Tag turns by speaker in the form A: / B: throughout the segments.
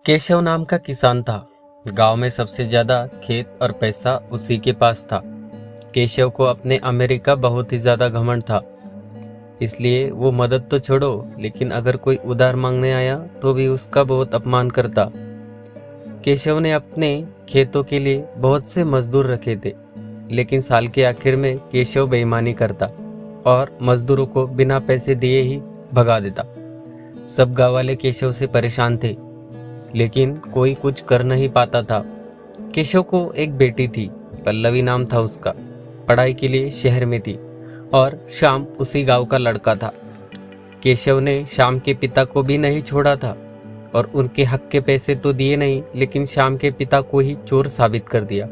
A: केशव नाम का किसान था। गांव में सबसे ज्यादा खेत और पैसा उसी के पास था। केशव को अपने अमेरिका बहुत ही ज्यादा घमंड था, इसलिए वो मदद तो छोड़ो, लेकिन अगर कोई उधार मांगने आया तो भी उसका बहुत अपमान करता। केशव ने अपने खेतों के लिए बहुत से मजदूर रखे थे, लेकिन साल के आखिर में केशव बेईमानी करता और मजदूरों को बिना पैसे दिए ही भगा देता। सब गांव वाले केशव से परेशान थे, लेकिन कोई कुछ कर नहीं पाता था। केशव को एक बेटी थी, पल्लवी नाम था उसका। पढ़ाई के लिए शहर में थी और श्याम उसी गांव का लड़का था। केशव ने श्याम के पिता को भी नहीं छोड़ा था और उनके हक के पैसे तो दिए नहीं, लेकिन श्याम के पिता को ही चोर साबित कर दिया।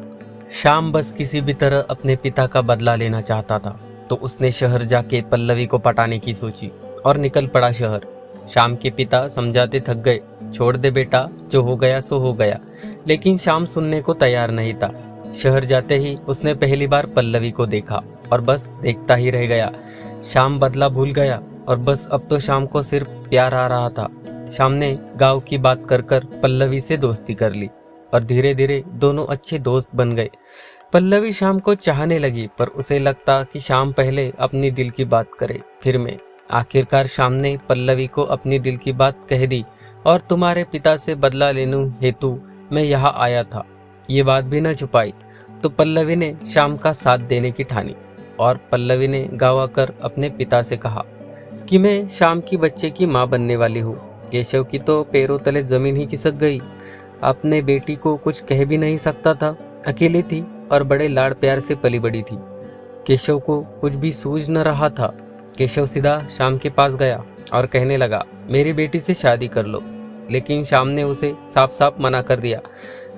A: श्याम बस किसी भी तरह अपने पिता का बदला लेना चाहता था, तो उसने शहर जाके पल्लवी को पटाने की सोची और निकल पड़ा शहर। श्याम के पिता समझाते थक गए, छोड़ दे बेटा, जो हो गया सो हो गया, लेकिन श्याम सुनने को तैयार नहीं था। शहर जाते ही उसने पहली बार पल्लवी को देखा और बस देखता ही रह गया। श्याम बदला भूल गया और बस अब तो श्याम को सिर्फ प्यार आ रहा था। श्याम ने गांव की बात कर कर पल्लवी से दोस्ती कर ली और धीरे धीरे दोनों अच्छे दोस्त बन गए। पल्लवी श्याम को चाहने लगी, पर उसे लगता कि श्याम पहले अपनी दिल की बात करे फिर मैं। आखिरकार श्याम ने पल्लवी को अपनी दिल की बात कह दी और तुम्हारे पिता से बदला लेने हेतु मैं यहाँ आया था, ये बात भी न छुपाई। तो पल्लवी ने श्याम का साथ देने की ठानी और पल्लवी ने गाँव आकर अपने पिता से कहा कि मैं श्याम की बच्चे की माँ बनने वाली हूँ। केशव की तो पैरों तले जमीन ही खिसक गई। अपने बेटी को कुछ कह भी नहीं सकता था, अकेली थी और बड़े लाड़ प्यार से पली बड़ी थी। केशव को कुछ भी सूझ न रहा था। केशव सीधा श्याम के पास गया और कहने लगा, मेरी बेटी से शादी कर लो, लेकिन श्याम ने उसे साफ साफ मना कर दिया।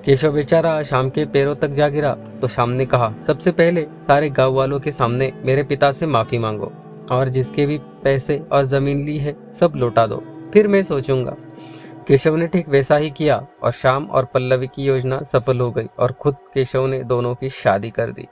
A: केशव बेचारा श्याम के पैरों तक जा गिरा तो श्याम ने कहा, सबसे पहले सारे गांव वालों के सामने मेरे पिता से माफी मांगो और जिसके भी पैसे और जमीन ली है सब लौटा दो, फिर मैं सोचूंगा। केशव ने ठीक वैसा ही किया और श्याम और पल्लवी की योजना सफल हो गई और खुद केशव ने दोनों की शादी कर दी।